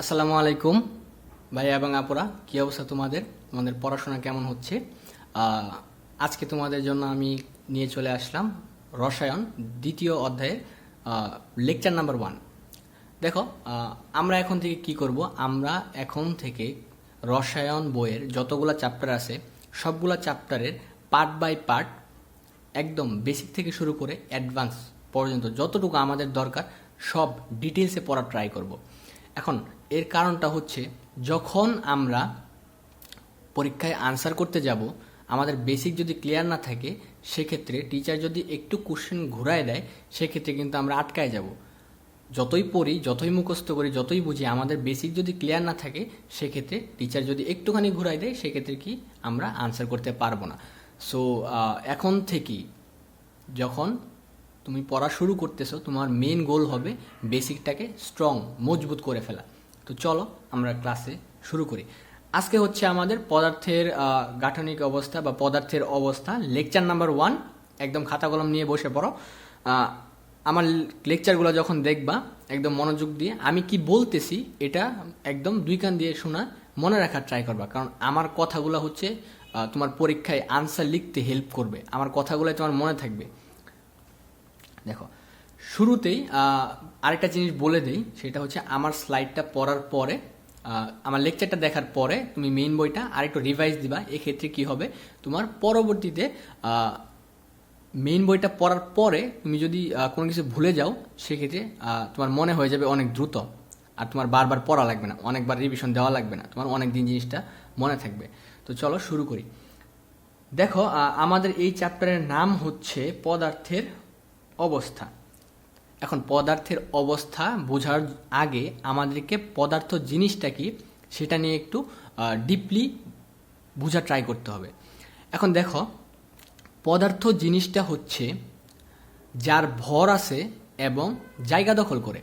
আসসালামু আলাইকুম ভাইয়া এবং আপুরা, কি অবস্থা তোমাদের? তোমাদের পড়াশোনা কেমন হচ্ছে? আহ, আজকে তোমাদের জন্য আমি নিয়ে চলে আসলাম রসায়ন দ্বিতীয় অধ্যায়ের লেকচার নাম্বার 1। দেখো, আমরা এখন থেকে কি করব? আমরা এখন থেকে রসায়ন বইয়ের যতগুলা চ্যাপ্টার আছে সবগুলা চ্যাপ্টারের পার্ট বাই পার্ট, একদম বেসিক থেকে শুরু করে অ্যাডভান্স পর্যন্ত যতটুকু আমাদের দরকার সব ডিটেলসে পড়ার ট্রাই করব। এখন এর কারণটা হচ্ছে, যখন আমরা পরীক্ষায় আনসার করতে যাব, আমাদের বেসিক যদি ক্লিয়ার না থাকে, সেক্ষেত্রে টিচার যদি একটু কোশ্চেন ঘুরায় দেয়, সেক্ষেত্রে কিন্তু আমরা আটকায় যাব। যতই পড়ি, যতই মুখস্থ করি, যতই বুঝি, আমাদের বেসিক যদি ক্লিয়ার না থাকে, সেক্ষেত্রে টিচার যদি একটুখানি ঘুরাই দেয়, সেক্ষেত্রে কি আমরা আনসার করতে পারবো না। সো এখন থেকেই যখন তুমি পড়া শুরু করতেছো, তোমার মেন গোল হবে বেসিকটাকে স্ট্রং, মজবুত করে ফেলা। তো চলো আমরা ক্লাসে শুরু করি। আজকে হচ্ছে আমাদের পদার্থের গাঠনিক অবস্থা বা পদার্থের অবস্থা, লেকচার নাম্বার 1। একদম খাতা কলম নিয়ে বসে পড়ো। আহ, আমার লেকচারগুলো যখন দেখবা, একদম মনোযোগ দিয়ে আমি কি বলতেছি এটা একদম দুই কান দিয়ে শোনা, মনে রাখার ট্রাই করবা। কারণ আমার কথাগুলো হচ্ছে তোমার পরীক্ষায় আনসার লিখতে হেল্প করবে। আমার কথাগুলো তোমার মনে থাকবে। দেখো, শুরুতেই আরেকটা জিনিস বলে দেই, সেটা হচ্ছে আমার স্লাইডটা পড়ার পরে, আমার লেকচারটা দেখার পরে তুমি মেইন বইটা আরেকটু রিভাইজ দিবা। এক্ষেত্রে কি হবে, তোমার পরবর্তীতে মেইন বইটা পড়ার পরে তুমি যদি কোনো কিছু ভুলে যাও, সেক্ষেত্রে তোমার মনে হয়ে যাবে অনেক দ্রুত। আর তোমার বারবার পড়া লাগবে না, অনেকবার রিভিশন দেওয়া লাগবে না, তোমার অনেক দিন জিনিসটা মনে থাকবে। তো চলো শুরু করি। দেখো, আমাদের এই চ্যাপ্টারের নাম হচ্ছে পদার্থের অবস্থা। এখন পদার্থের অবস্থা বোঝার আগে আমাদেরকে পদার্থ জিনিসটা কি সেটা নিয়ে একটু ডিপলি বোঝা ট্রাই করতে হবে। এখন দেখো, পদার্থ জিনিসটা হচ্ছে যার ভর আছে এবং জায়গা দখল করে।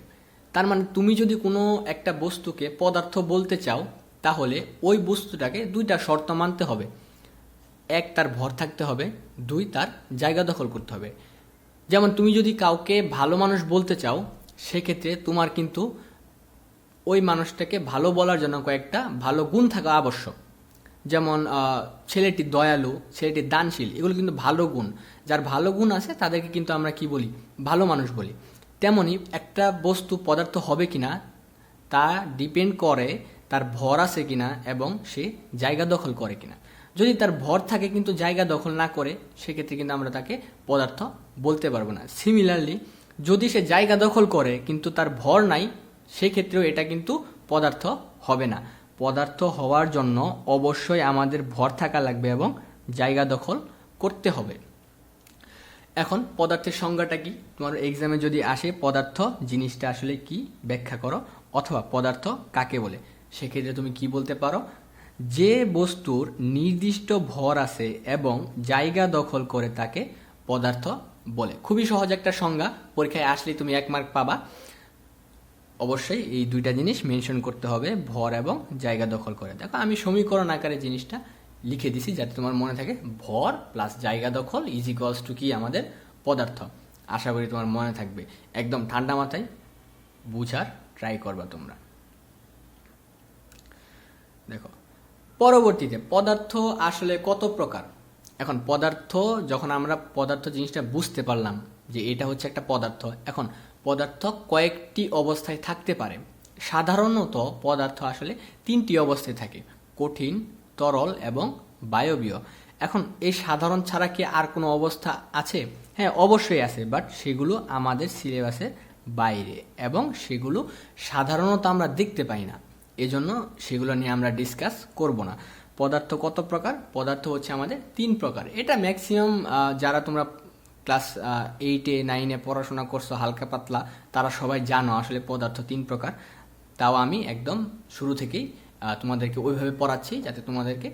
তার মানে তুমি যদি কোনো একটা বস্তুকে পদার্থ বলতে চাও, তাহলে ওই বস্তুটাকে দুইটা শর্ত মানতে হবে। এক, তার ভর থাকতে হবে। দুই, তার জায়গা দখল করতে হবে। যেমন তুমি যদি কাউকে ভালো মানুষ বলতে চাও, সেক্ষেত্রে তোমার কিন্তু ওই মানুষটাকে ভালো বলার জন্য কয়েকটা ভালো গুণ থাকা আবশ্যক। যেমন ছেলেটি দয়ালু, ছেলেটি দানশীল, এগুলো কিন্তু ভালো গুণ। যার ভালো গুণ আছে তাদেরকে কিন্তু আমরা কি বলি? ভালো মানুষ বলি। তেমনি একটা বস্তু পদার্থ হবে কিনা তা ডিপেন্ড করে তার ভর আছে কিনা এবং সে জায়গা দখল করে কিনা। যদি তার ভর থাকে কিন্তু জায়গা দখল না করে, সেক্ষেত্রে কিন্তু আমরা তাকে পদার্থ বলতে পারবো না। সিমিলারলি, যদি সে জায়গা দখল করে কিন্তু তার ভর নাই, সেক্ষেত্রেও এটা কিন্তু পদার্থ হবে না। পদার্থ হওয়ার জন্য অবশ্যই আমাদের ভর থাকা লাগবে এবং জায়গা দখল করতে হবে। এখন পদার্থের সংজ্ঞাটা কি? তোমার এক্সামে যদি আসে পদার্থ জিনিসটা আসলে কি, ব্যাখ্যা করো, অথবা পদার্থ কাকে বলে, সেক্ষেত্রে তুমি কি বলতে পারো? যে বস্তুর নির্দিষ্ট ভর আছে এবং জায়গা দখল করে তাকে পদার্থ বলে। খুবই সহজ একটা সংজ্ঞা, পরীক্ষায় আসলে তুমি 1 মার্ক পাবা। অবশ্যই এই দুইটা জিনিস মেনশন করতে হবে, ভর এবং জায়গা দখল করে। দেখো, আমি সমীকরণ আকারে জিনিসটা লিখে দিছি যাতে তোমার মনে থাকে। ভর প্লাস জায়গা দখল ইজ ইকুয়ালস টু কি? আমাদের পদার্থ। আশা করি তোমার মনে থাকবে। একদম ঠান্ডা মাথায় বুঝার ট্রাই করবা তোমরা। দেখো, পরবর্তীতে পদার্থ আসলে কত প্রকার। এখন পদার্থ, যখন আমরা পদার্থ জিনিসটা বুঝতে পারলাম যে এটা হচ্ছে একটা পদার্থ, এখন পদার্থ কয়েকটি অবস্থায় থাকতে পারে। সাধারণত পদার্থ আসলে 3টি অবস্থায় থাকে: কঠিন, তরল এবং বায়বীয়। এখন এই সাধারণ ছাড়া কি আর কোনো অবস্থা আছে? হ্যাঁ, অবশ্যই আছে, বাট সেগুলো আমাদের সিলেবাসের বাইরে এবং সেগুলো সাধারণত আমরা দেখতে পাই না। এজন্য সেগুলো নিয়ে আমরা ডিসকাস করব না। পদার্থ কত প্রকার? পদার্থ হচ্ছে আমাদের 3 প্রকার। এটা ম্যাক্সিমাম যারা তোমরা ক্লাস 8-এ 9-এ পড়াশোনা করছো হালকা পাতলা, তারা সবাই জানো আসলে পদার্থ 3 প্রকার। তাও আমি একদম শুরু থেকেই তোমাদেরকে ওইভাবে পড়াচ্ছি যাতে তোমাদেরকে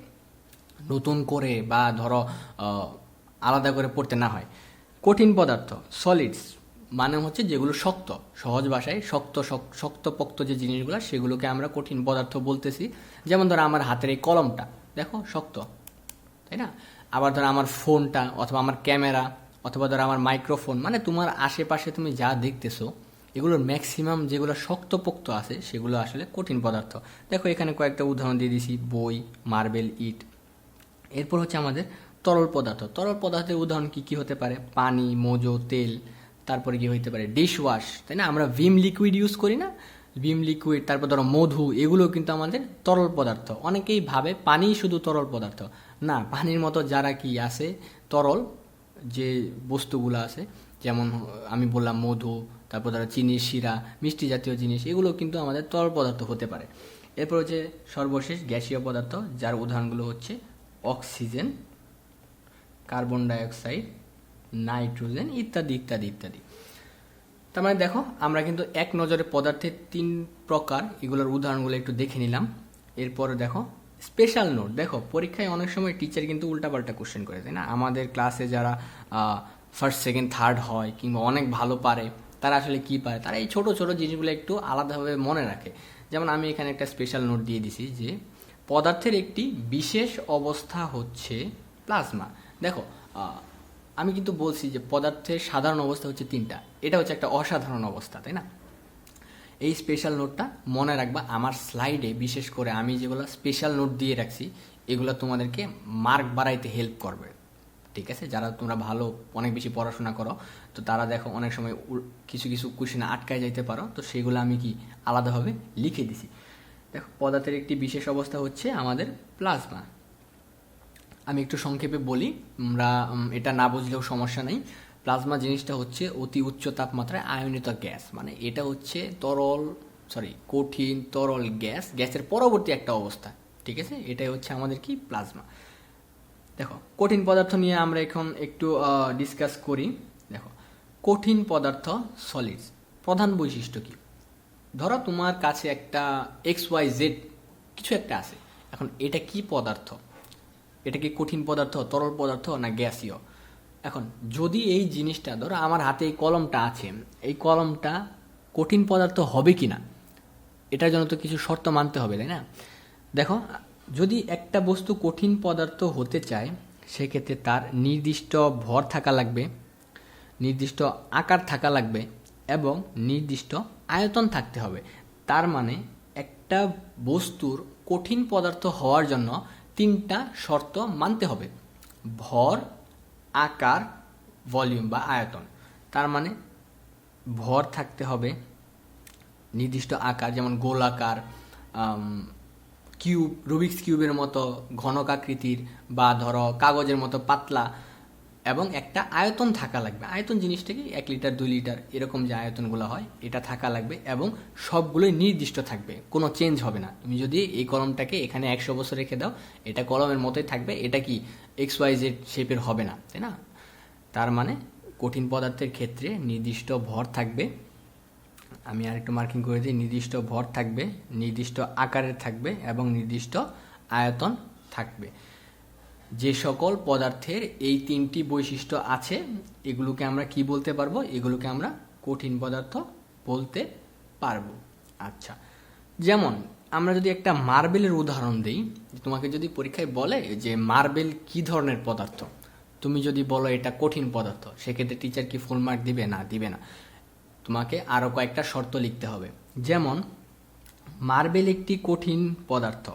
নতুন করে বা ধরো আলাদা করে পড়তে না হয়। কঠিন পদার্থ, সলিডস, মানে হচ্ছে যেগুলো শক্ত, সহজ ভাষায় শক্তপোক্ত যে জিনিসগুলো, সেগুলোকে আমরা কঠিন পদার্থ বলতেছি। যেমন ধরো আমার হাতের এই কলমটা, দেখো শক্ত, তাই না? আবার ধরো আমার ফোনটা, অথবা আমার ক্যামেরা, অথবা ধরো আমার মাইক্রোফোন, মানে তোমার আশেপাশে তুমি যা দেখতেছো এগুলোর ম্যাক্সিমাম যেগুলো শক্তপোক্ত আছে সেগুলো আসলে কঠিন পদার্থ। দেখো এখানে কয়েকটা উদাহরণ দিয়ে দিছি, বই, মার্বেল, ইট। এরপর হচ্ছে আমাদের তরল পদার্থ। তরল পদার্থের উদাহরণ কি কি হতে পারে? পানি, মজো, তেল, তারপরে কি হইতে পারে? ডিশ ওয়াশ, তাই না? আমরা ভিম লিকুইড ইউজ করি না? ভিম লিকুইড, তারপর ধরো মধু, এগুলো কিন্তু আমাদের তরল পদার্থ। অনেকেই ভাবে পানি শুধু তরল পদার্থ। না, পানির মতো যারা কি আছে তরল যে বস্তুগুলো আছে, যেমন আমি বললাম মধু, তারপর ধরো চিনি, শিরা, মিষ্টি জাতীয় জিনিস, এগুলো কিন্তু আমাদের তরল পদার্থ হতে পারে। এরপর হচ্ছে সর্বশেষ গ্যাসীয় পদার্থ, যার উদাহরণগুলো হচ্ছে অক্সিজেন, কার্বন ডাইঅক্সাইড, নাইট্রোজেন ইত্যাদি ইত্যাদি ইত্যাদি। তার মানে দেখো আমরা কিন্তু এক নজরে পদার্থের 3 প্রকার, এগুলোর উদাহরণগুলো একটু দেখে নিলাম। এরপর দেখো স্পেশাল নোট। দেখো পরীক্ষায় অনেক সময় টিচার কিন্তু উল্টাপাল্টা কোশ্চেন করে, তাই না? আমাদের ক্লাসে যারা ফার্স্ট, সেকেন্ড, থার্ড হয় কিংবা অনেক ভালো পারে, তারা আসলে কি পারে? তারা এই ছোট ছোট জিনিসগুলো একটু আলাদাভাবে মনে রাখে। যেমন আমি এখানে একটা স্পেশাল নোট দিয়ে দিছি যে পদার্থের একটি বিশেষ অবস্থা হচ্ছে প্লাজমা। দেখো আমি কিন্তু বলছি যে পদার্থের সাধারণ অবস্থা হচ্ছে 3টা, এটা হচ্ছে একটা অসাধারণ অবস্থা, তাই না? এই স্পেশাল নোটটা মনে রাখবা। আমার স্লাইডে বিশেষ করে আমি যেগুলো স্পেশাল নোট দিয়ে রাখছি, এগুলো তোমাদেরকে মার্ক বাড়াইতে হেল্প করবে, ঠিক আছে? যারা তোমরা ভালো অনেক বেশি পড়াশোনা করো, তো তারা দেখো অনেক সময় কিছু কিছু কোশ্চেনে আটকায় যাইতে পারো, তো সেগুলো আমি কি আলাদাভাবে লিখে দিছি। দেখো পদার্থের একটি বিশেষ অবস্থা হচ্ছে আমাদের প্লাজমা। আমি একটু সংক্ষেপে বলি, আমরা এটা না বুঝলেও সমস্যা নেই। প্লাজমা জিনিসটা হচ্ছে অতি উচ্চ তাপমাত্রায় আয়নিত গ্যাস, মানে এটা হচ্ছে কঠিন তরল গ্যাসের পরবর্তী একটা অবস্থা, ঠিক আছে? এটাই হচ্ছে আমাদের কি প্লাজমা। দেখো কঠিন পদার্থ নিয়ে আমরা এখন একটু ডিসকাস করি। দেখো কঠিন পদার্থ সলিডস প্রধান বৈশিষ্ট্য কি? ধরো তোমার কাছে একটা XYZ কিছু একটা আছে, এখন এটা কি পদার্থ? এটা কি কঠিন পদার্থ, তরল পদার্থ, না গ্যাসীয়? এখন যদি এই জিনিসটা, ধরো আমার হাতে এই কলমটা আছে, এই কলমটা কঠিন পদার্থ হবে কি না, এটার জন্য তো কিছু শর্ত মানতে হবে, তাই না? দেখো যদি একটা বস্তু কঠিন পদার্থ হতে চায়, সেক্ষেত্রে তার নির্দিষ্ট ভর থাকা লাগবে, নির্দিষ্ট আকার থাকা লাগবে এবং নির্দিষ্ট আয়তন থাকতে হবে। তার মানে একটা বস্তুর কঠিন পদার্থ হওয়ার জন্য 3টা শর্ত মানতে হবে: ভর, আকার, ভলিউম বা আয়তন। তার মানে ভর থাকতে হবে, নির্দিষ্ট আকার যেমন গোলাকার, কিউব, রুবিক্স কিউবের মতো ঘনকাকৃতির, বা ধরো কাগজের মতো পাতলা, এবং একটা আয়তন থাকা লাগবে। আয়তন জিনিসটা কি? 1 লিটার, 2 লিটার, এরকম যে আয়তনগুলো হয় এটা থাকা লাগবে, এবং সবগুলোই নির্দিষ্ট থাকবে, কোনো চেঞ্জ হবে না। তুমি যদি এই কলমটাকে এখানে 100 বছর রেখে দাও, এটা কলমের মতোই থাকবে, এটা কি XYZ শেপের হবে না, তাই না? তার মানে কঠিন পদার্থের ক্ষেত্রে নির্দিষ্ট ভর থাকবে, আমি আরেকটু মার্কিং করে দিই, নির্দিষ্ট ভর থাকবে, নির্দিষ্ট আকারের থাকবে এবং নির্দিষ্ট আয়তন থাকবে। যে সকল পদার্থের এই 3টি বৈশিষ্ট্য আছে, এগুলোকে আমরা কি বলতে পারবো? এগুলোকে আমরা কঠিন পদার্থ বলতে পারবো। আচ্ছা, যেমন আমরা যদি একটা মার্বেলের উদাহরণ দিই, তোমাকে যদি পরীক্ষায় বলে যে মার্বেল কি ধরনের পদার্থ, তুমি যদি বলো এটা কঠিন পদার্থ, সেক্ষেত্রে টিচার কি ফুল মার্ক দিবে? না, দিবে না। তোমাকে আরও কয়েকটা শর্ত লিখতে হবে। যেমন মার্বেল একটি কঠিন পদার্থ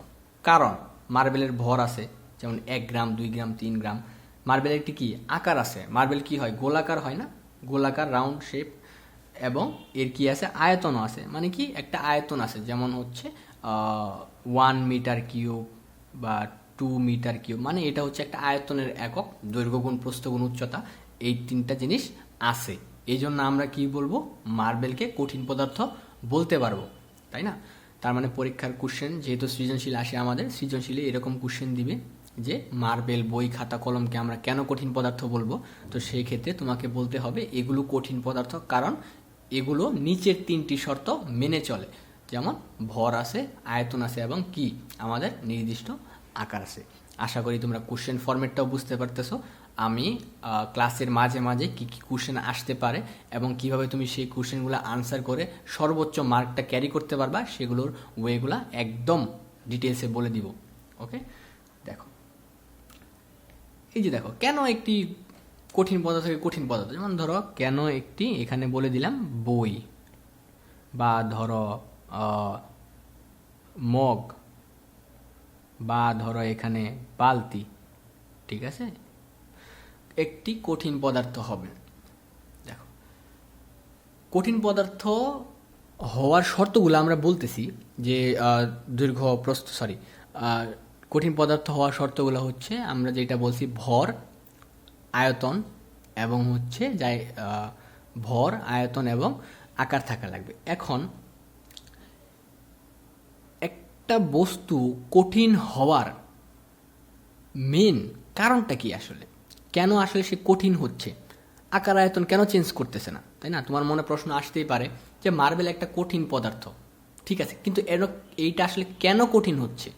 কারণ মার্বেলের ভর আছে, যেমন 1 গ্রাম, 2 গ্রাম, 3 গ্রাম। মার্বেলের একটি কি আকার আছে, মার্বেল কি হয়? গোলাকার হয় না? গোলাকার, রাউন্ড শেপ। এবং এর কি আছে? আয়তনও আছে, মানে কি একটা আয়তন আছে, যেমন হচ্ছে 1 মিটার কিউব বা 2 মিটার কিউব, মানে এটা হচ্ছে একটা আয়তনের একক, দৈর্ঘ্য গুণ প্রস্থ গুণ উচ্চতা, এই 3টা জিনিস আছে। এই জন্য আমরা কি বলবো? মার্বেলকে কঠিন পদার্থ বলতে পারবো, তাই না? তার মানে পরীক্ষার কোশ্চেন যেহেতু সৃজনশীল আসে, আমাদের সৃজনশীলে এরকম কোশ্চেন দিবে যে মার্বেল, বই, খাতা, কলমকে আমরা কেন কঠিন পদার্থ বলবো? তো সেই ক্ষেত্রে তোমাকে বলতে হবে এগুলো কঠিন পদার্থ কারণ এগুলো নিচের 3টি শর্ত মেনে চলে, যেমন ভর আছে, আয়তন আছে এবং কি আমাদের নির্দিষ্ট আকার আছে। আশা করি তোমরা কোশ্চেন ফরম্যাটটাও বুঝতে পারতেছো। আমি ক্লাসের মাঝে মাঝে কী কী কোশ্চেন আসতে পারে এবং কিভাবে তুমি সেই কোশ্চেনগুলো আনসার করে সর্বোচ্চ মার্কটা ক্যারি করতে পারবা, সেগুলোর ওয়েগুলা একদম ডিটেলসে বলে দিব। ওকে, দেখো এই যে দেখো কেন একটি কঠিন পদার্থ থেকে কঠিন পদার্থ, যেমন ধরো কেন একটি, এখানে বলে দিলাম বই, বা ধরো মগ, বা ধরো এখানে বালতি, ঠিক আছে, একটি কঠিন পদার্থ হবে। দেখো, কঠিন পদার্থ হওয়ার শর্তগুলো আমরা বলতেছি যে দীর্ঘ প্রস্থ সরি কঠিন পদার্থ হওয়ার শর্তগুলো হচ্ছে আমরা যেটা বলছি ভর, আয়তন এবং হচ্ছে যাই ভর, আয়তন এবং আকার থাকা লাগবে। এখন একটা বস্তু কঠিন হওয়ার মেন কারণটা কি আসলে, কেন আসলে সে কঠিন হচ্ছে, আকার আয়তন কেন চেঞ্জ করতেছে না, তাই না? তোমার মনে প্রশ্ন আসতেই পারে যে মার্বেল একটা কঠিন পদার্থ, ঠিক আছে, কিন্তু এইটা আসলে কেন কঠিন হচ্ছে,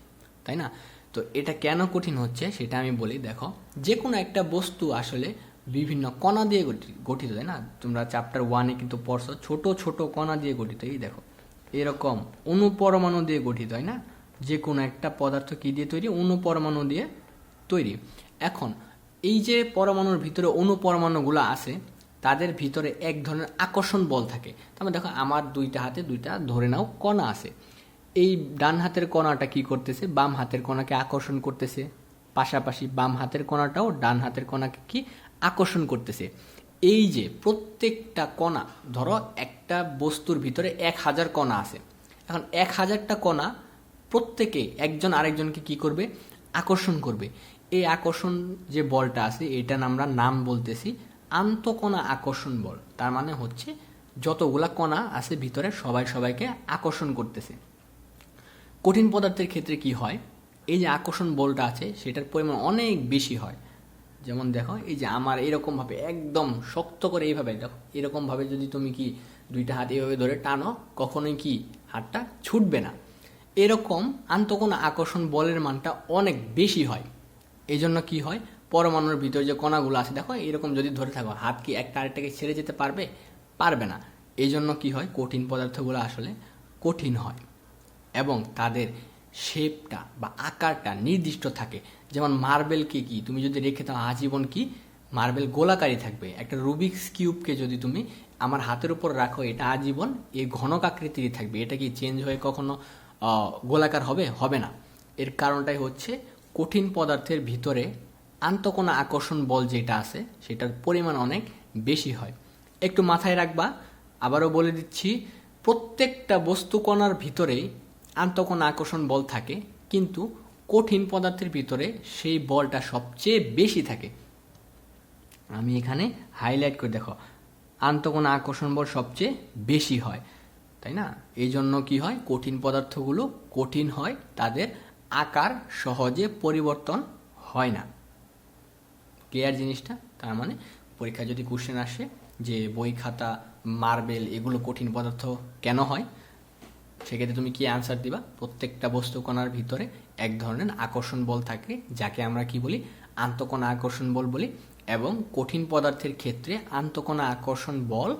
তাই না? তো এটা কেন কঠিন হচ্ছে সেটা আমি বলি। দেখো, যে কোনো একটা বস্তু আসলে বিভিন্ন কণা দিয়ে গঠিত, তাই না? তোমরা চ্যাপ্টার 1-এ কিন্তু পড়ছো ছোট ছোট কণা দিয়ে গঠিত। এই দেখো, এরকম অণুপরমাণু দিয়ে গঠিত, হয় না? যে কোনো একটা পদার্থ কি দিয়ে তৈরি? অণুপরমাণু দিয়ে তৈরি। এখন এই যে পরমাণুর ভিতরে অণুপরমাণুগুলো আছে, তাদের ভিতরে এক ধরনের আকর্ষণ বল থাকে। তারপর দেখো, আমার দুইটা হাতে দুইটা ধরে নাও কণা আছে। এই ডান হাতের কণাটা কি করতেছে? বাম হাতের কণাকে আকর্ষণ করতেছে। পাশাপাশি বাম হাতের কণাটাও ডান হাতের কণাকে কি আকর্ষণ করতেছে। এই যে প্রত্যেকটা কণা, ধরো একটা বস্তুর ভিতরে 1000 কণা আছে। এখন 1000টা কণা প্রত্যেকে একজন আরেকজনকে কি করবে? আকর্ষণ করবে। এই আকর্ষণ যে বলটা আছে, এটা আমরা নাম বলতেছি আন্তঃকণা আকর্ষণ বল। তার মানে হচ্ছে যতগুলা কণা আছে ভিতরে সবাই সবাইকে আকর্ষণ করতেছে। কঠিন পদার্থের ক্ষেত্রে কি হয়? এই যে আকর্ষণ বলটা আছে সেটার পরিমাণ অনেক বেশি হয়। যেমন দেখো, এই যে আমার এরকমভাবে একদম শক্ত করে এইভাবে দেখো, এরকমভাবে যদি তুমি কি দুইটা হাত এইভাবে ধরে টানো, কখনোই কি হাতটা ছুটবে না। এরকম আন্তঃকণা আকর্ষণ বলের মানটা অনেক বেশি হয়। এই জন্য কি হয়? পরমাণুর ভিতরে যে কণাগুলো আছে, দেখো এরকম যদি ধরে থাকো, হাত কি একটা আরেকটাকে ছেড়ে যেতে পারবে? পারবে না। এই জন্য কি হয়? কঠিন পদার্থগুলো আসলে কঠিন হয় এবং তাদের শেপটা বা আকারটা নির্দিষ্ট থাকে। যেমন মার্বেলকে কি তুমি যদি রেখে দাও আজীবন, কি মার্বেল গোলাকারই থাকবে। একটা রুবিক্স কিউবকে যদি তুমি আমার হাতের উপর রাখো, এটা আজীবন এই ঘনক আকৃতিরই থাকবে। এটা কি চেঞ্জ হয়ে কখনো গোলাকার হবে? হবে না। এর কারণটাই হচ্ছে কঠিন পদার্থের ভিতরে আন্তঃকণা আকর্ষণ বল যেটা আছে সেটার পরিমাণ অনেক বেশি হয়। একটু মাথায় রাখবা, আবারও বলে দিচ্ছি, প্রত্যেকটা বস্তু কণার ভিতরেই আন্তঃকণা আকর্ষণ বল থাকে, কিন্তু কঠিন পদার্থের ভিতরে সেই বলটা সবচেয়ে বেশি থাকে। আমি এখানে হাইলাইট করে দেখো, আন্তঃকণা আকর্ষণ বল সবচেয়ে বেশি হয়, তাই না? এই জন্য কি হয়? কঠিন পদার্থগুলো কঠিন হয়, তাদের আকার সহজে পরিবর্তন হয় না। ক্লিয়ার জিনিসটা? তার মানে পরীক্ষায় যদি কোশ্চেন আসে যে বই খাতা, মার্বেল এগুলো কঠিন পদার্থ কেন হয়, সেক্ষেত্রে তুমি কি অ্যান্সার দিবা? প্রত্যেকটা বস্তু কণার ভিতরে এক ধরনের আকর্ষণ বল থাকে, যাকে আমরা কি বলি? আন্তঃকণা আকর্ষণ বল বলি। এবং কঠিন পদার্থের ক্ষেত্রে আন্তঃকণা আকর্ষণ বল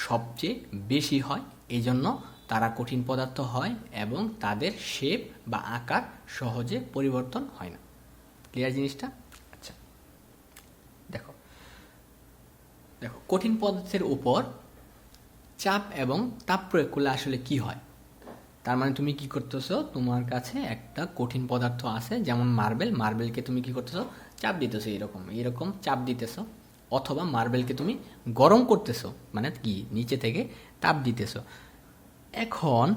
সবচেয়ে বেশি হয়, এই জন্য তারা কঠিন পদার্থ হয় এবং তাদের শেপ বা আকার সহজে পরিবর্তন হয় না। ক্লিয়ার জিনিসটা? আচ্ছা, দেখো দেখো কঠিন পদার্থের উপর চাপ এবং তাপ প্রয়োগ করলে আসলে কি হয়। তার মানে তুমি কি করতেছো? তোমার কাছে একটা কঠিন পদার্থ আছে, যেমন মার্বেল। মার্বেলকে তুমি কি করতেছো? চাপ দিতেছো, এরকম এরকম চাপ দিতেছো। অথবা মার্বেলকে তুমি গরম করতেছো, মানে কি নিচে থেকে তাপ দিতেছো। এখন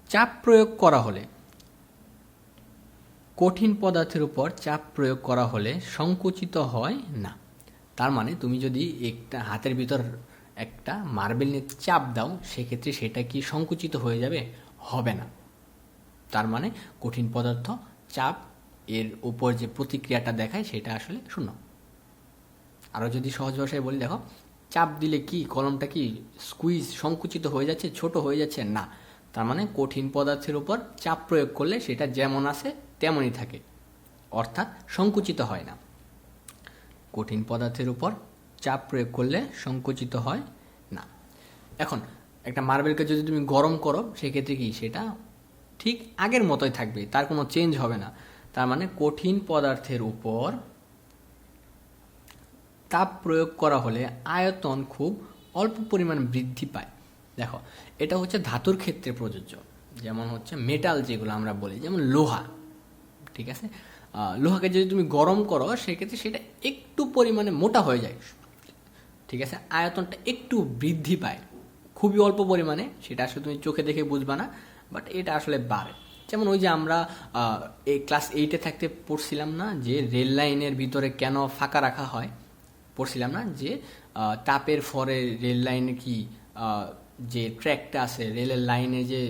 চাপ প্রয়োগ করা হলে, কঠিন পদার্থের উপর চাপ প্রয়োগ করা হলে সংকুচিত হয় না। তার মানে তুমি যদি একটা হাতের ভিতর একটা মার্বেল নিয়ে চাপ দাও, সেক্ষেত্রে সেটা কি সংকুচিত হয়ে যাবে? হবে না। তার মানে কঠিন পদার্থ চাপ এর উপর যে প্রতিক্রিয়াটা দেখায় সেটা আসলে শূন্য। আরও যদি সহজ ভাষায় বলি, দেখো, চাপ দিলে কি কলমটা কি স্কুইজ সংকুচিত হয়ে যাচ্ছে, ছোট হয়ে যাচ্ছে? না। তার মানে কঠিন পদার্থের উপর চাপ প্রয়োগ করলে সেটা যেমন আছে তেমনই থাকে, অর্থাৎ সংকুচিত হয় না। কঠিন পদার্থের উপর চাপ প্রয়োগ করলে সংকুচিত হয় না। এখন একটা মার্বেলকে যদি তুমি গরম করো, সেক্ষেত্রে কি সেটা ঠিক আগের মতোই থাকবে, তার কোনো চেঞ্জ হবে না। তার মানে কঠিন পদার্থের উপর তাপ প্রয়োগ করা হলে আয়তন খুব অল্প পরিমাণ বৃদ্ধি পায়। দেখো, এটা হচ্ছে ধাতুর ক্ষেত্রে প্রযোজ্য। যেমন হচ্ছে মেটাল যেগুলো আমরা বলি, যেমন লোহা, ঠিক আছে। লোহাকে যদি তুমি গরম করো সেক্ষেত্রে সেটা একটু পরিমাণে মোটা হয়ে যায়, ঠিক আছে, আয়তনটা একটু বৃদ্ধি পায়, খুবই অল্প পরিমাণে, সেটা আসলে তুমি চোখে দেখে বুঝবা না, বাট এটা আসলে বাড়ে। যেমন ওই যে আমরা এই ক্লাস 8-এ থাকতে পড়ছিলাম না যে রেল লাইনের ভিতরে কেন ফাঁকা রাখা হয়, পড়ছিলাম না যে তাপের ফলে রেল লাইনে কি যে ট্র্যাকটা আছে, রেলের লাইনে যে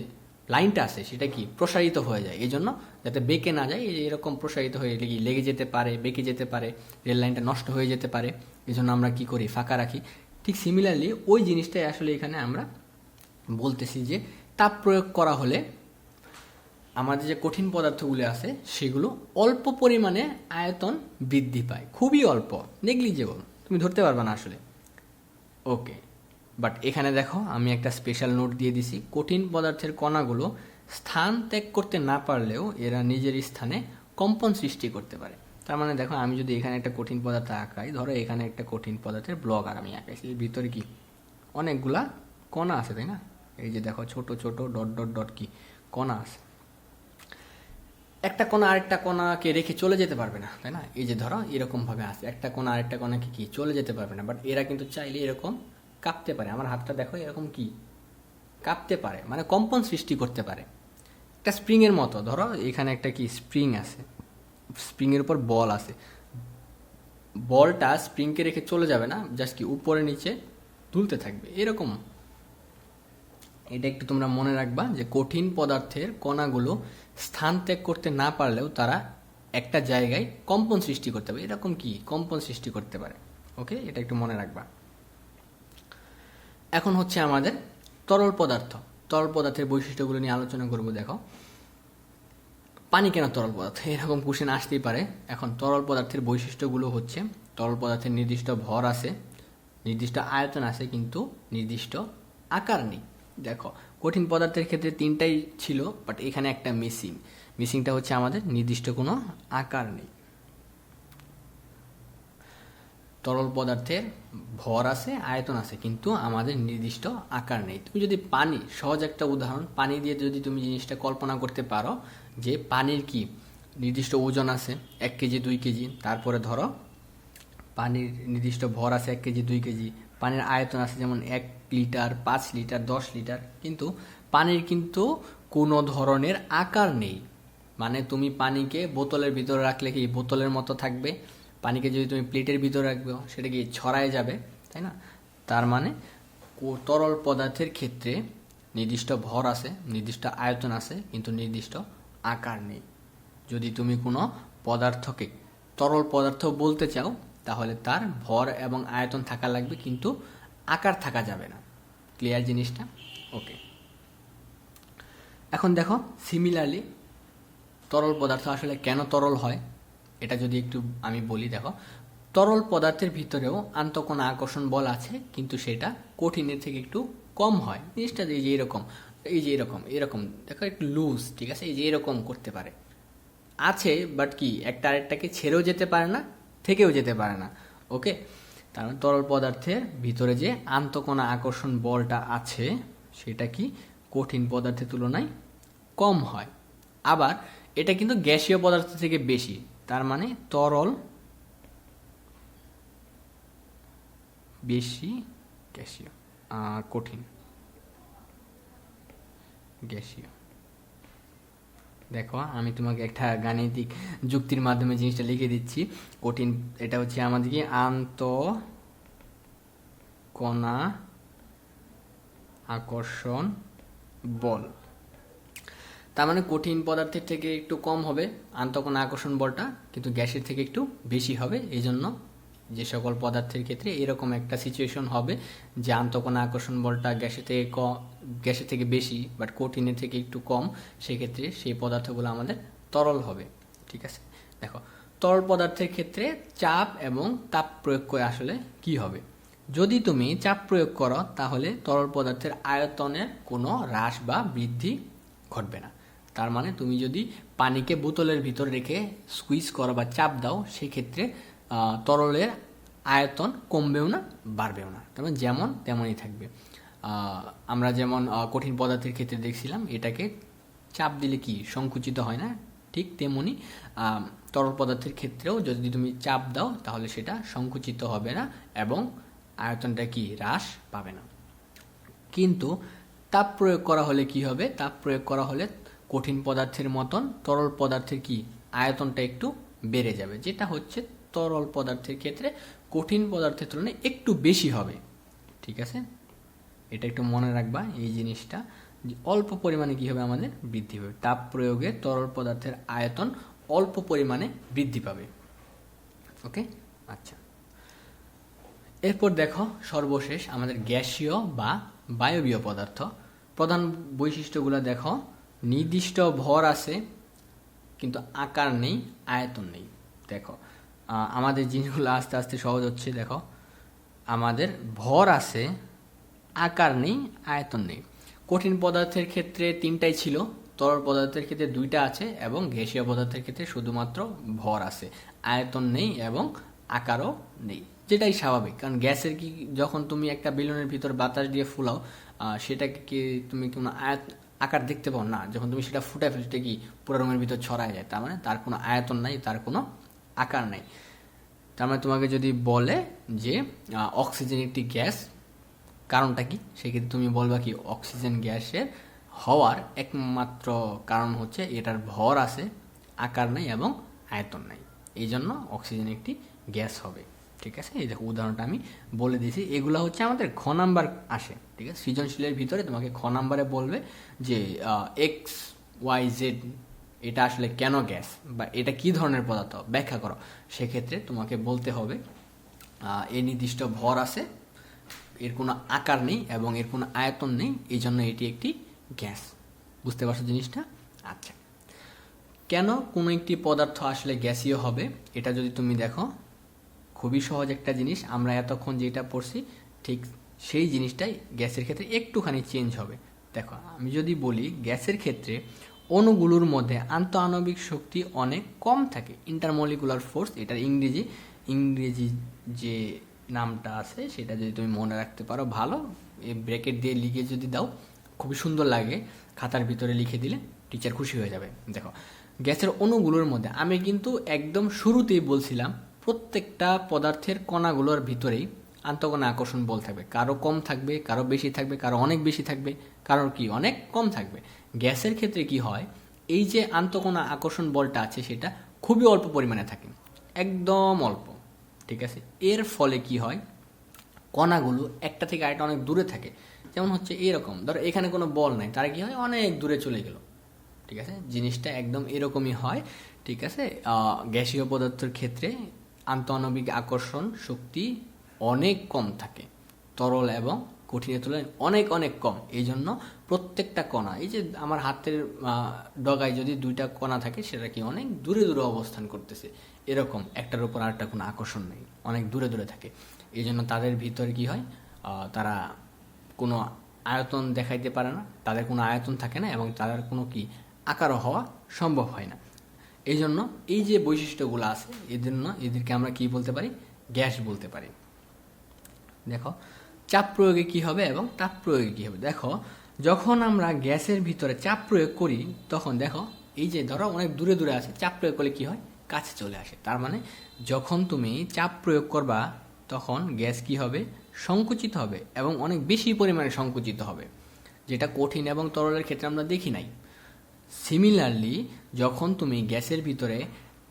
লাইনটা আছে সেটা কি প্রসারিত হয়ে যায়, এই জন্য যাতে বেঁকে না যায়, এরকম প্রসারিত হয়ে লেগে যেতে পারে, বেঁকে যেতে পারে, রেল লাইনটা নষ্ট হয়ে যেতে পারে, এই জন্য আমরা কি করি, ফাঁকা রাখি। ঠিক সিমিলারলি ওই জিনিসটাই আসলে এখানে আমরা বলতেছি যে তাপ প্রয়োগ করা হলে আমাদের যে কঠিন পদার্থগুলো আছে সেগুলো অল্প পরিমাণে আয়তন বৃদ্ধি পায়, খুবই অল্প, নেগলিজেবল, তুমি ধরতে পারবে না আসলে। ওকে, বাট এখানে দেখো আমি একটা স্পেশাল নোট দিয়ে দিছি, কঠিন পদার্থের কণাগুলো স্থান ত্যাগ করতে না পারলেও এরা নিজের স্থানে কম্পন সৃষ্টি করতে পারে। তার মানে দেখো, আমি যদি এখানে একটা কঠিন পদার্থ আঁকাই, ধরো এখানে একটা কঠিন পদার্থের ব্লক আর আমি আঁকাইছি, এর ভিতরে কি অনেকগুলা কণা আছে, তাই না? এই যে দেখো ছোট ছোট ডট ডট ডট কি কণা আছে। একটা কণা আরেকটা কণাকে রেখে চলে যেতে পারবে না, তাই না? এই যে ধরো এরকম ভাবে আছে, একটা কণা আরেকটা কণাকে কি চলে যেতে পারবে না, বাট এরা কিন্তু চাইলে এরকম কাঁপতে পারে। আমার হাতটা দেখো, এরকম কি কাঁপতে পারে, মানে কম্পন সৃষ্টি করতে পারে। একটা স্প্রিং এর মতো, ধরো এখানে একটা কি স্প্রিং আছে, স্প্রিং এর উপর বল আছে, বলটা স্প্রিংকে রেখে চলে যাবে না, জাস্ট কি উপরে নিচে দুলতে থাকবে, এরকম। এটা একটু তোমরা মনে রাখবা যে কঠিন পদার্থের কণাগুলো স্থান ত্যাগ করতে না পারলেও তারা একটা জায়গায় কম্পন সৃষ্টি করতে পারে, এরকম কি কম্পন সৃষ্টি করতে পারে। ওকে, এটা একটু মনে রাখবা। এখন হচ্ছে আমাদের তরল পদার্থ, তরল পদার্থের বৈশিষ্ট্যগুলো নিয়ে আলোচনা করব। দেখো, পানি কেন তরল পদার্থ, এরকম কোশ্চেন আসতেই পারে। এখন তরল পদার্থের বৈশিষ্ট্যগুলো হচ্ছে, তরল পদার্থের নির্দিষ্ট ভর আছে, নির্দিষ্ট আয়তন আছে, কিন্তু নির্দিষ্ট আকার নেই। দেখো, কঠিন পদার্থের ক্ষেত্রে তিনটাই ছিল, বাট এখানে একটা মিসিংটা হচ্ছে আমাদের নির্দিষ্ট কোনো আকার নেই। তরল পদার্থের ভর আছে, আয়তন আছে, কিন্তু আমাদের নির্দিষ্ট আকার নেই। তুমি যদি পানি, সহজ একটা উদাহরণ, পানি দিয়ে যদি তুমি জিনিসটা কল্পনা করতে পারো যে পানির কি নির্দিষ্ট ওজন আছে 1 কেজি 2 কেজি, তারপরে ধরো পানির নির্দিষ্ট ভর আছে 1 কেজি 2 কেজি, পানির আয়তন আছে যেমন 1 লিটার 5 লিটার 10 লিটার, কিন্তু পানির কিন্তু কোনো ধরনের আকার নেই। মানে তুমি পানিকে বোতলের ভিতরে রাখলে কি বোতলের মতো থাকবে, পানিকে যদি তুমি প্লেটের ভিতরে রাখবে সেটা কি ছড়ায় যাবে, তাই না? তার মানে তরল পদার্থের ক্ষেত্রে নির্দিষ্ট ভর আছে, নির্দিষ্ট আয়তন আছে, কিন্তু নির্দিষ্ট আকার নেই। যদি তুমি কোনো পদার্থকে তরল পদার্থ বলতে চাও তাহলে তার ভর এবং আয়তন থাকা লাগবে, কিন্তু আকার থাকা যাবে না। ক্লিয়ার জিনিসটা? ওকে, এখন দেখো সিমিলারলি তরল পদার্থ আসলে কেন তরল হয় এটা যদি একটু আমি বলি। দেখো, তরল পদার্থের ভিতরেও আন্তঃকণা আকর্ষণ বল আছে, কিন্তু সেটা কঠিনের থেকে একটু কম হয়। জিনিসটা এই যে এরকম, এই যে এরকম এরকম দেখো, একটু লুজ, ঠিক আছে, এই যে এরকম করতে পারে, আছে, বাট কি একটা আরেকটাকে ছেড়েও যেতে পারে না, থেকেও যেতে পারে না। ওকে, তার মানে তরল পদার্থের ভিতরে যে আন্তঃকণা আকর্ষণ বলটা আছে সেটা কি কঠিন পদার্থের তুলনায় কম হয়। আবার এটা কিন্তু গ্যাসীয় পদার্থ থেকে বেশি, তার মানে তরল বেশি গ্যাসীয় আর কঠিন গ্যাসীয়। দেখো, আমি তোমাকে একটা গাণিতিক যুক্তির মাধ্যমে জিনিসটা লিখে দিচ্ছি। কঠিন, এটা হচ্ছে আমাদের কি আন্তঃকণা আকর্ষণ বল। তার মানে কঠিন পদার্থের থেকে একটু কম হবে আন্তঃকণা আকর্ষণ বলটা, কিন্তু গ্যাসের থেকে একটু বেশি হবে। এই জন্য যে সকল পদার্থের ক্ষেত্রে এরকম একটা সিচুয়েশন হবে যে আন্তঃকণা আকর্ষণ বলটা গ্যাসের থেকে বেশি বাট কঠিনের থেকে একটু কম, সেক্ষেত্রে সেই পদার্থগুলো আমাদের তরল হবে। ঠিক আছে, দেখো তরল পদার্থের ক্ষেত্রে চাপ এবং তাপ প্রয়োগ করে আসলে কি হবে। যদি তুমি চাপ প্রয়োগ করো তাহলে তরল পদার্থের আয়তনের কোনো হ্রাস বা বৃদ্ধি ঘটবে না। তার মানে তুমি যদি পানিকে বোতলের ভিতর রেখে সুইচ করো বা চাপ দাও, সেক্ষেত্রে তরলের আয়তন কমবেও না বাড়বেও না, তার মানে যেমন তেমনই থাকবে। আমরা যেমন কঠিন পদার্থের ক্ষেত্রে দেখছিলাম এটাকে চাপ দিলে কি সংকুচিত হয় না, ঠিক তেমনি তরল পদার্থের ক্ষেত্রেও যদি তুমি চাপ দাও তাহলে সেটা সংকুচিত হবে না এবং আয়তনটা কি হ্রাস পাবে না। কিন্তু তাপ প্রয়োগ করা হলে কি হবে, তাপ প্রয়োগ করা হলে কঠিন পদার্থের মতন তরল পদার্থের কি আয়তনটা একটু বেড়ে যাবে, যেটা হচ্ছে তরল পদার্থের ক্ষেত্রে কঠিন পদার্থের তুলনায় একটু বেশি হবে। ঠিক আছে, এটা একটু মনে রাখবা এই জিনিসটা, যে অল্প পরিমাণে কি হবে আমাদের বৃদ্ধি পাবে, তাপ প্রয়োগে তরল পদার্থের আয়তন অল্প পরিমাণে বৃদ্ধি পাবে। ওকে, আচ্ছা, এরপর দেখো সর্বশেষ আমাদের গ্যাসীয় বা বায়বীয় পদার্থ। প্রধান বৈশিষ্ট্যগুলো দেখো, নির্দিষ্ট ভর আছে কিন্তু আকার নেই, আয়তন নেই। দেখো আমাদের জিনিসগুলো আস্তে আস্তে সহজ হচ্ছে। দেখো আমাদের ভর আছে, আকার নেই, আয়তন নেই। কঠিন পদার্থের ক্ষেত্রে তিনটাই ছিল, তরল পদার্থের ক্ষেত্রে দুইটা আছে এবং গ্যাসীয় পদার্থের ক্ষেত্রে শুধুমাত্র ভর আছে, আয়তন নেই এবং আকারও নেই, যেটাই স্বাভাবিক। কারণ গ্যাসের কি, যখন তুমি একটা বেলুনের ভিতর বাতাস দিয়ে ফুলাও সেটাকে কি তুমি কোনো আকার দেখতে পাও না, যখন তুমি সেটা ফুটায় ফেলতে কি পুরো রুমের ভিতর ছড়ায় যায়, তার মানে তার কোনো আয়তন নাই, তার কোনো আকার নাই। তার মানে তোমাকে যদি বলে যে অক্সিজেন একটি গ্যাস, কারণটা কি, সেক্ষেত্রে তুমি বলবা কি অক্সিজেন গ্যাসের হওয়ার একমাত্র কারণ হচ্ছে এটার ভর আছে, আকার নাই এবং আয়তন নাই, এই জন্য অক্সিজেন একটি গ্যাস হবে। ঠিক আছে, এই দেখো উদাহরণটা আমি বলে দিয়েছি। এগুলো হচ্ছে আমাদের খ নাম্বার আসে। ঠিক আছে, সৃজনশীলের ভিতরে তোমাকে খ নাম্বারে বলবে যে এক্স ওয়াই জেড এটা আসলে কেন গ্যাস বা এটা কি ধরনের পদার্থ ব্যাখ্যা করো। সেক্ষেত্রে তোমাকে বলতে হবে এর নির্দিষ্ট ভর আছে, এর কোনো আকার নেই এবং এর কোনো আয়তন নেই, এই জন্য এটি একটি গ্যাস। বুঝতে পারছো জিনিসটা? আচ্ছা, কেন কোনো একটি পদার্থ আসলে গ্যাসীয় হবে, এটা যদি তুমি দেখো খুবই সহজ একটা জিনিস, আমরা এতক্ষণ যেটা পড়ছি ঠিক সেই জিনিসটাই গ্যাসের ক্ষেত্রে একটুখানি চেঞ্জ হবে। দেখো আমি যদি বলি গ্যাসের ক্ষেত্রে অণুগুলোর মধ্যে আন্তঃআণবিক শক্তি অনেক কম থাকে, ইন্টারমলিকুলার ফোর্স, এটার ইংরেজি যে নামটা আছে সেটা যদি তুমি মনে রাখতে পারো ভালো, এই ব্র্যাকেট দিয়ে লিখে যদি দাও খুবই সুন্দর লাগে, খাতার ভিতরে লিখে দিলে টিচার খুশি হয়ে যাবে। দেখো গ্যাসের অণুগুলোর মধ্যে আমি কিন্তু একদম শুরুতেই বলছিলাম প্রত্যেকটা পদার্থের কণাগুলোর ভিতরেই আন্তঃকণা আকর্ষণ বল থাকবে, কারো কম থাকবে, কারো বেশি থাকবে, কারো অনেক বেশি থাকবে, কারোর কি অনেক কম থাকবে। গ্যাসের ক্ষেত্রে কি হয়, এই যে আন্তঃকণা আকর্ষণ বলটা আছে সেটা খুবই অল্প পরিমাণে থাকে, একদম অল্প। ঠিক আছে, এর ফলে কি হয়, কণাগুলো একটা থেকে আরেকটা অনেক দূরে থাকে। যেমন হচ্ছে এরকম, ধরো এখানে কোনো বল নাই, তারা কি হয় অনেক দূরে চলে গেল। ঠিক আছে, জিনিসটা একদম এরকমই হয়। ঠিক আছে, গ্যাসীয় পদার্থের ক্ষেত্রে আন্তঃআণবিক আকর্ষণ শক্তি অনেক কম থাকে, তরল এবং কঠিনের তুলনায় অনেক অনেক কম। এই জন্য প্রত্যেকটা কণা, এই যে আমার হাতের ডগায় যদি দুইটা কণা থাকে সেটা কি অনেক দূরে দূরে অবস্থান করতেছে, এরকম একটার উপর আরেকটা কোনো আকর্ষণ নেই, অনেক দূরে দূরে থাকে। এই জন্য তাদের ভিতরে কি হয়, তারা কোনো আয়তন দেখাইতে পারে না, তাদের কোনো আয়তন থাকে না এবং তাদের কোনো কি আকারও হওয়া সম্ভব হয় না। এই জন্য এই যে বৈশিষ্ট্যগুলো আছে এদেরকে আমরা কি বলতে পারি, গ্যাস বলতে পারি। দেখো চাপ প্রয়োগে কি হবে এবং তাপ প্রয়োগে কি হবে। দেখো যখন আমরা গ্যাসের ভিতরে চাপ প্রয়োগ করি তখন দেখো এই যে ধরো অনেক দূরে দূরে আছে, চাপ প্রয়োগ করলে কি হয়, কাছে চলে আসে। তার মানে যখন তুমি চাপ প্রয়োগ করবা তখন গ্যাস কি হবে, সংকুচিত হবে এবং অনেক বেশি পরিমাণে সংকুচিত হবে, যেটা কঠিন এবং তরলের ক্ষেত্রে আমরা দেখি নাই। সিমিলারলি যখন তুমি গ্যাসের ভিতরে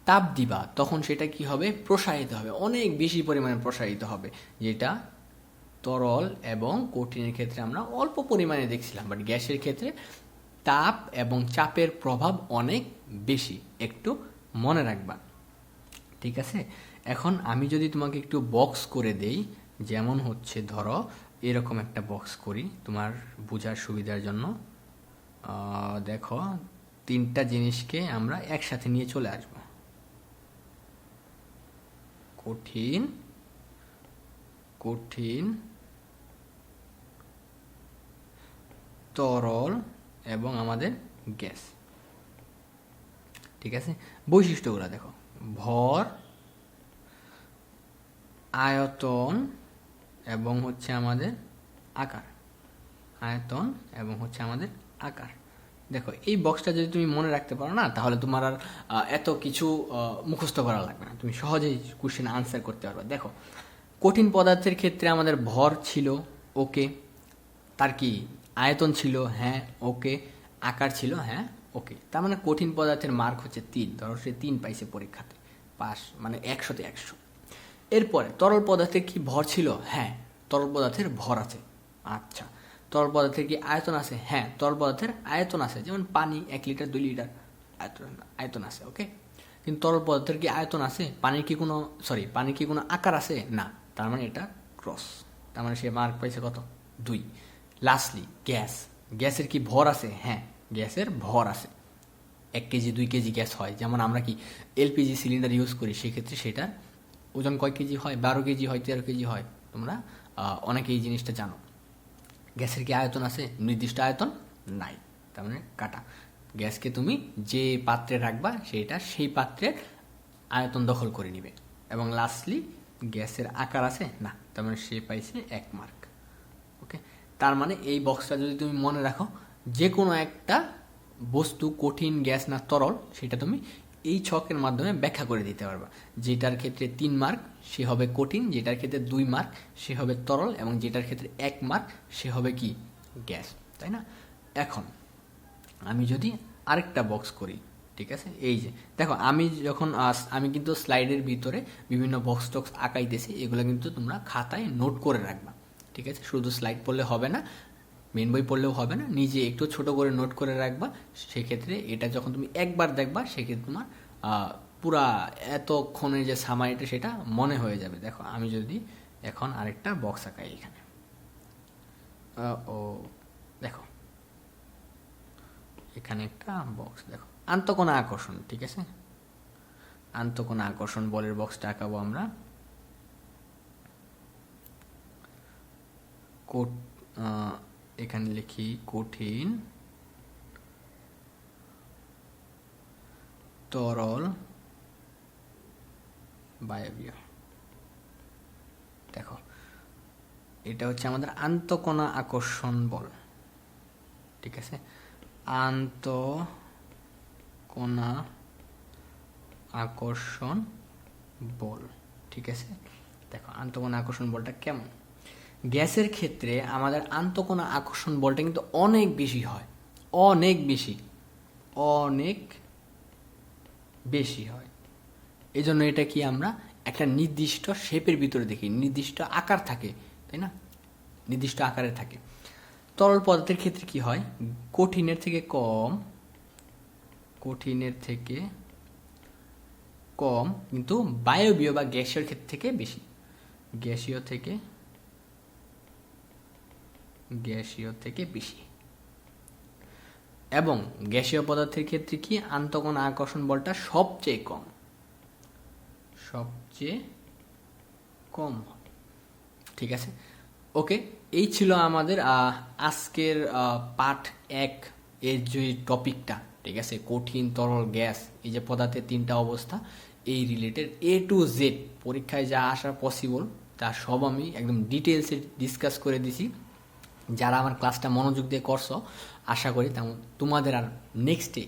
তাপ দিবা তখন সেটা কি হবে, প্রসারিত হবে, অনেক বেশি পরিমাণে প্রসারিত হবে, যেটা তরল এবং কঠিনের ক্ষেত্রে আমরা অল্প পরিমাণে দেখছিলাম, বাট গ্যাসের ক্ষেত্রে তাপ এবং চাপের প্রভাব অনেক বেশি, একটু মনে রাখবা। ঠিক আছে, এখন আমি যদি তোমাকে একটু বক্স করে দেই, যেমন হচ্ছে ধরো এরকম একটা বক্স করি তোমার বোঝার সুবিধার জন্য। দেখো তিনটা জিনিসকে আমরা একসাথে নিয়ে চলে আসব, কঠিন, কঠিন, তরল এবং আমাদের গ্যাস। ঠিক আছে, বৈশিষ্ট্যগুলো দেখো, ভর, আয়তন এবং হচ্ছে আমাদের আকার। আয়তন এবং হচ্ছে আমাদের আকার। দেখো এই বক্সটা যদি তুমি মনে রাখতে পারো না, তাহলে তোমার আর এত কিছু মুখস্থ করা লাগবে না, তুমি সহজেই কোশ্চেন আনসার করতে পারবে। দেখো কঠিন পদার্থের ক্ষেত্রে আমাদের ভর ছিল, ওকে। তার কি আয়তন ছিল, হ্যাঁ ওকে। আকার ছিল, হ্যাঁ ওকে। তার মানে কঠিন পদার্থের মার্ক হচ্ছে 3, ধরো সে 3 পাইছে পরীক্ষাতে, পাস, মানে 100-তে 100। এরপরে তরল পদার্থের কি ভর ছিল, হ্যাঁ তরল পদার্থের ভর আছে। আচ্ছা, তরল পদার্থের কি আয়তন আছে, হ্যাঁ তরল পদার্থের আয়তন আছে, যেমন পানি 1 লিটার 2 লিটার আয়তন আছে, ওকে। কিন্তু তরল পদার্থের কি আয়তন আছে, পানির কি কোনো আকার আছে, না। তার মানে এটা ক্রস, তার মানে সে মার্ক পাইছে কত, 2। লাস্টলি গ্যাসের কি ভর আছে, হ্যাঁ গ্যাসের ভর আছে। 1 কেজি 2 কেজি গ্যাস হয়, যেমন আমরা কি এলপিজি সিলিন্ডার ইউজ করি, সেক্ষেত্রে সেটার ওজন কয় কেজি হয়, 12 কেজি হয়, 13 কেজি হয়। তোমরা অনেকে এই জিনিসটা জানো। গ্যাসের কি আয়তন আছে, নির্দিষ্ট আয়তন নাই, তার মানে কাটা। গ্যাসকে তুমি যে পাত্রে রাখবা সেটা সেই পাত্রের আয়তন দখল করে নিবে। এবং লাস্টলি গ্যাসের আকার আছে, না, তার মানে সে পাইছে 1 মার্ক, ওকে। তার মানে এই বক্সটা যদি তুমি মনে রাখো, যে কোনো একটা বস্তু কঠিন, গ্যাস না তরল, সেটা তুমি এই ছকের মাধ্যমে ব্যাখ্যা করে দিতে পারবা। যেটার ক্ষেত্রে 3 মার্ক সে হবে কঠিন, যেটার ক্ষেত্রে 2 মার্ক সে হবে তরল, এবং যেটার ক্ষেত্রে 1 মার্ক সে হবে কি, গ্যাস, তাই না? এখন আমি যদি আরেকটা বক্স করি, ঠিক আছে, এই যে দেখো আমি কিন্তু স্লাইডের ভিতরে বিভিন্ন বক্স টক্স আঁকাইতেছি, এগুলো কিন্তু তোমরা খাতায় নোট করে রাখবা, ঠিক আছে। শুধু স্লাইড পড়লে হবে না, মেন বই পড়লেও হবে না, নিজে একটু ছোট করে নোট করে রাখবা। সেক্ষেত্রে এটা যখন তুমি একবার দেখবা, সেক্ষেত্রে তোমার পুরা এতক্ষণের যে সামারিটা সেটা মনে হয়ে যাবে। দেখো আমি যদি এখন আরেকটা বক্স আঁকাই এখানে, দেখো এখানে একটা বক্স, দেখো আন্তঃকোণা আকর্ষণ, ঠিক আছে। আন্তঃকোণা আকর্ষণ বলের বক্সটা আঁকাবো আমরা। এখানে লিখি কঠিন, তরল, বায়বীয়। দেখো এটা হচ্ছে আমাদের আন্তঃকোণা আকর্ষণ বল, ঠিক আছে। আন্তঃকোণা আকর্ষণ বল, ঠিক আছে। দেখো আন্তঃকোণা আকর্ষণ বলটা কেমন। গ্যাসের ক্ষেত্রে আমাদের আন্তঃকোণা আকর্ষণ বলটা কিন্তু অনেক বেশি হয়, অনেক বেশি হয়। এই জন্য এটা কি আমরা একটা নির্দিষ্ট শেপের ভিতরে দেখি, নির্দিষ্ট আকার থাকে, তাই না, নির্দিষ্ট আকারে থাকে। তরল পদার্থের ক্ষেত্রে কি হয়, কঠিনের থেকে কম, কিন্তু বায়বীয় বা গ্যাসীয় ক্ষেত্র থেকে বেশি, গ্যাসীয় থেকে বেশি। এবং গ্যাসীয় পদার্থের ক্ষেত্রে কি আন্তঃকোণা আকর্ষণ বলটা সবচেয়ে কম, ঠিক আছে, ওকে। এই ছিল আমাদের আজকের পার্ট 1 এর যে টপিকটা, ঠিক আছে। কঠিন, তরল, গ্যাস, এই যে পদার্থের 3টা অবস্থা, এই রিলেটেড A to Z পরীক্ষায় যা আসা পসিবল তা সব আমি একদম ডিটেলসে ডিসকাস করে দিছি। যারা আমার ক্লাসটা মনোযোগ দিয়ে করছো, আশা করি তেমন তোমাদের আর নেক্সটে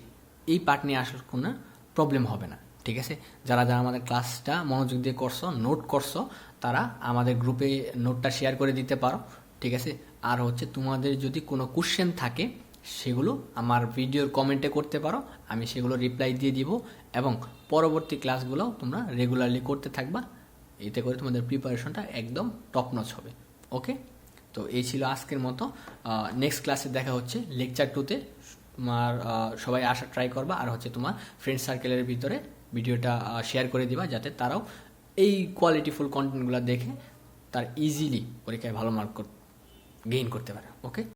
এই পার্ট নিয়ে আসার কোনো প্রবলেম হবে না, ঠিক আছে। যারা আমাদের ক্লাসটা মনোযোগ দিয়ে করছো, নোট করছো, তারা আমাদের গ্রুপে নোটটা শেয়ার করে দিতে পারো, ঠিক আছে। আর হচ্ছে তোমাদের যদি কোনো কোশ্চেন থাকে, সেগুলো আমার ভিডিওর কমেন্টে করতে পারো, আমি সেগুলো রিপ্লাই দিয়ে দিব। এবং পরবর্তী ক্লাসগুলো তোমরা রেগুলারলি করতে থাকবা, এতে করে তোমাদের প্রিপারেশনটা একদম টপ নচ হবে, ওকে। তো এই ছিল আজকের মতো। নেক্সট ক্লাসে দেখা হচ্ছে লেকচার 2তে। তোমার সবাই আসা ট্রাই করবা, আর হচ্ছে তোমার ফ্রেন্ড সার্কেলের ভিতরে ভিডিওটা শেয়ার করে দিবা, যাতে তারাও এই কোয়ালিটিফুল কন্টেন্টগুলো দেখে তার ইজিলি পরীক্ষায় ভালো মার্ক গেইন করতে পারে, ওকে।